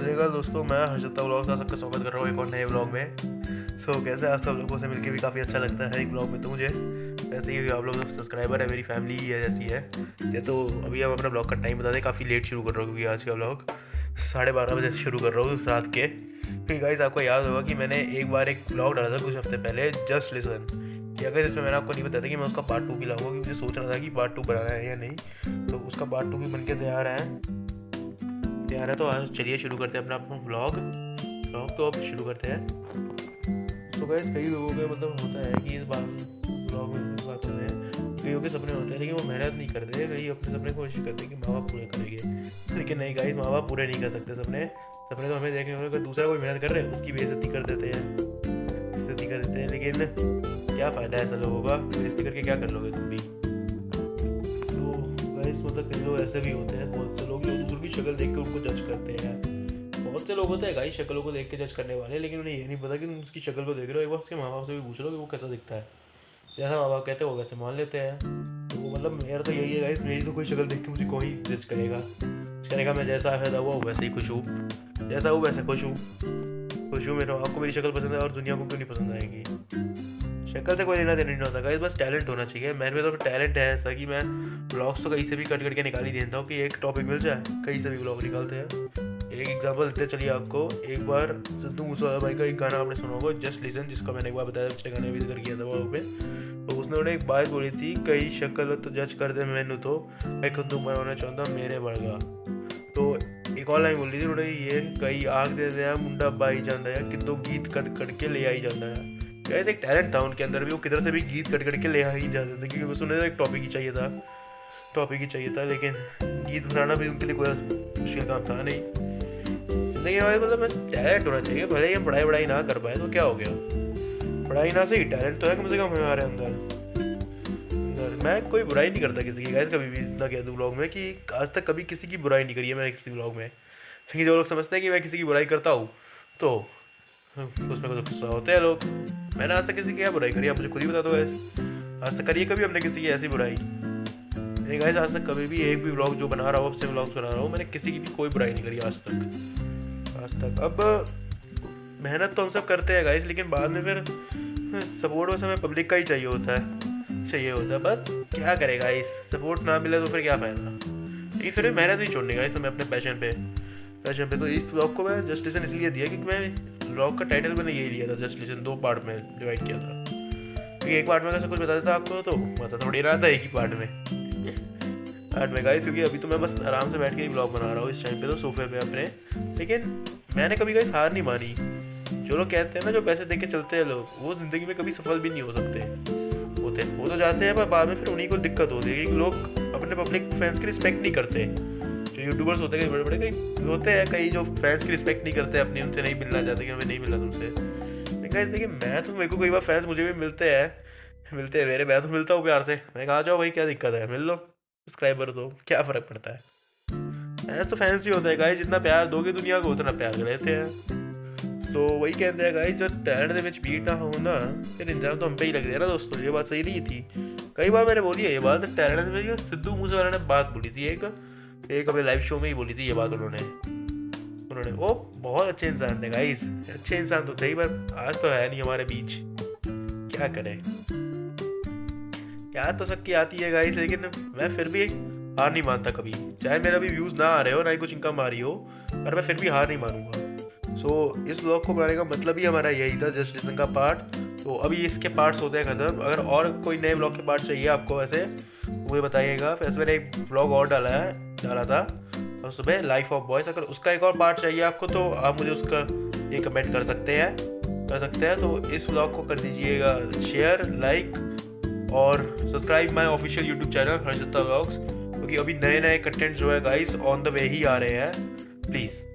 श्रीकाल दोस्तों, मैं हर्षिता व्लॉग्स का सबका स्वागत कर रहा हूँ एक और नए व्लॉग में। कैसे आप सब लोगों से मिलकर भी काफ़ी अच्छा लगता है एक व्लॉग में। तो मुझे वैसे ही आप लोग सब्सक्राइबर है, मेरी फैमिली ही है जैसी है। ये तो अभी हम अपना ब्लॉग का टाइम बता दें, काफ़ी लेट शुरू कर रहा हूँ क्योंकि आज का ब्लॉग 12:30 बजे शुरू कर रहा हूँ रात के। क्योंकि गाइस आपको याद होगा कि मैंने एक बार एक ब्लॉग डाला था कुछ हफ्ते पहले, जस्ट लिसन, कि अगर इसमें मैंने आपको नहीं बताया था कि मैं उसका पार्ट 2 भी लाऊंगा, क्योंकि मुझे सोच रहा था कि पार्ट 2 बनाना है या नहीं। तो उसका पार्ट 2 भी बन के तैयार है। तो आज चलिए शुरू करते हैं अपना व्लॉग। तो अब शुरू करते हैं। तो गाइस कई लोगों के मतलब होता है कि इस बार व्लॉग में इस बातों में कईयों के सपने होते हैं, लेकिन वो मेहनत नहीं करते। कई अपने सपने कोशिश करते हैं कि माँ बाप पूरे करेंगे, लेकिन नहीं गाइस, माँ बाप पूरे नहीं कर सकते सपने तो हमें देखने को, अगर दूसरा कोई मेहनत कर रहे हैं उसकी बेइज्जती कर देते हैं। लेकिन क्या फ़ायदा है ऐसा लोगों का, बेइज्जती करके क्या कर लोगे तुम भी। तो गाइस मतलब कई लोग ऐसे भी होते हैं, बहुत से लोग जो दूसरों की शक्ल देख के उनको जज करते हैं। बहुत से लोग होते हैं गाइस शक्लों को देख के जज करने वाले, लेकिन उन्हें ये नहीं पता कि तुम उसकी शक्ल को देख रहे हो। एक बार उसके माँ बाप से भी पूछ लो कि वो कैसा दिखता है, जैसा माँ बाप कहते हैं वो वैसे मान लेते हैं। तो मतलब मेरा तो यही है गाइस, मेरी तो कोई शक्ल देख के मुझे कोई जज करेगा। मैं जैसा पैदा हुआ वैसे ही खुश हूँ, जैसा हूँ वैसे खुश हूँ। मेरे आपको मेरी शक्ल पसंद है और दुनिया को क्यों नहीं पसंद आएगी। शक्ल से कोई लेना देना नहीं होता गाइस, बस टैलेंट होना चाहिए। मेरे में तो टैलेंट है ऐसा कि मैं ब्लॉग्स तो कहीं से भी कट करके निकाल ही देता हूँ कि एक टॉपिक मिल जाए, कहीं से भी ब्लॉग निकालते हैं। एक एग्जांपल देते चलिए आपको। एक बार सिद्धू मूसेवाला भाई का एक गाना आपने सुना होगा, जस्ट लिसन, जिसका मैंने एक बार बताया पिछले गाने भी जिक्र किया था वहाँ पे। तो उसने एक बात बोली थी, कई शक्ल तो जज कर दे मैनू तो मैं खुद बनाना चाहता मेरे वर्गा। तो एक और लाइन बोली थी उन्होंने, ये कई आग दे दिया मुंडा बाई जाता है कितों गीत कट के ले आई जाता है। गाइस एक टैलेंट था उनके अंदर भी, वो किधर से भी गीत कट के ले ही जाते थे, क्योंकि बस उन्हें एक टॉपिक ही चाहिए था। लेकिन गीत बनाना भी उनके लिए कोई मुश्किल काम था नहीं। जिंदगी में मतलब टैलेंट होना चाहिए, भले ही हम पढ़ाई ना कर पाए तो क्या हो गया, पढ़ाई ना सही टैलेंट तो है कम से कम हमारे अंदर। मैं कोई बुराई नहीं करता किसी की गाइस, कभी भी इतना कह दूँ ब्लॉग में कि आज तक कभी किसी की बुराई नहीं करी है मैंने किसी ब्लॉग में। लेकिन जो लोग समझते हैं कि मैं किसी की बुराई करता हूँ तो उसमें कुछ गुस्सा होते हैं लोग। मैंने आज तक किसी की क्या बुराई करी, आप मुझे खुद ही बता दो गाइस। आज तक करिए कभी हमने किसी की ऐसी बुराई नहीं गाइस। आज तक कभी भी एक भी व्लॉग जो बना रहा हूँ, अब से व्लॉग्स बना रहा हूँ, मैंने किसी की भी कोई बुराई नहीं करी आज तक। अब मेहनत तो हम सब करते हैं गाइस, लेकिन बाद में फिर सपोर्ट बस हमें पब्लिक का ही चाहिए होता है। बस क्या करेगा गाइस, सपोर्ट ना मिले तो फिर क्या फ़ायदा। लेकिन फिर मेहनत नहीं छोड़नी गाइस हमें अपने पैशन पे। तो इस व्लॉग को मैं जस्ट लिसन इसलिए दिया क्योंकि मैं व्लॉग का टाइटल मैंने यही लिया था, जस्ट लिसन। 2 पार्ट में डिवाइड किया था, क्योंकि एक पार्ट में अगर सब कुछ बता देता आपको तो पता थोड़ी रहा था एक ही पार्ट में गाइस। क्योंकि अभी तो मैं बस आराम से बैठ के ही व्लॉग बना रहा हूँ इस टाइम पे, तो सोफे पे अपने। लेकिन मैंने कभी गाइस हार नहीं मानी। जो लोग कहते हैं ना, जो पैसे दे के चलते हैं लोग, वो ज़िंदगी में कभी सफल भी नहीं हो सकते। वो तो जाते हैं पर बाद में फिर उन्हीं को दिक्कत होती है कि लोग अपने पब्लिक फैंस की रिस्पेक्ट नहीं करते। जो यूट्यूबर्स होते हैं बड़े कई होते हैं, कई जो फैंस की रिस्पेक्ट नहीं करते अपनी, उनसे नहीं मिलना चाहते कि हमें नहीं मिला तुमसे। लेकिन देखिए मैं तो, मेरे को कई बार फैंस मुझे भी मिलते हैं मेरे, मैं तो मिलता हूँ प्यार से। मैं कहा जाओ भाई क्या दिक्कत है, मिल लो, सब्सक्राइबर तो क्या फ़र्क पड़ता है। फैंस तो फैंस ही होता है गाइस, जितना प्यार दोगे दुनिया को उतना प्यार लेते हैं। तो वही कहते हैं गाइस, जो टैलेंट ਦੇ ਵਿੱਚ बीट ना हो ना, फिर इंजाम तो हम पे ही लग जाए ना दोस्तों। ये बात सही नहीं थी, कई बार मैंने बोली है ये बात। टैलेंट में सिद्धू मूसेवाला ने बात बोली थी एक अपने लाइव शो में ही बोली थी ये बात उन्होंने। वो बहुत अच्छे इंसान थे गाइस, अच्छे इंसान तो थे ही, पर आज तो है नहीं हमारे बीच। क्या करें, याद तो सबकी आती है गाइस, लेकिन मैं फिर भी हार नहीं मानता कभी। चाहे मेरा भी व्यूज़ ना आ रहे हो, ना ही कुछ इनकम आ रही हो, पर मैं फिर भी हार नहीं मानूंगा। इस ब्लॉग को बनाने का मतलब ही हमारा यही था, जस्ट लिसन का पार्ट। तो अभी इसके पार्ट्स होते हैं ख़त्म। अगर और कोई नए ब्लॉग के पार्ट चाहिए आपको ऐसे, वो बताइएगा। वैसे मैंने एक ब्लॉग और डाला था और सुबह लाइफ ऑफ बॉयज़। अगर उसका एक और पार्ट चाहिए आपको तो आप मुझे उसका ये कमेंट कर सकते हैं। तो इस ब्लॉग को कर दीजिएगा शेयर, लाइक और subscribe my official YouTube channel Harshita vlogs, क्योंकि अभी नए कंटेंट जो है गाइस ऑन द वे ही आ रहे हैं। प्लीज़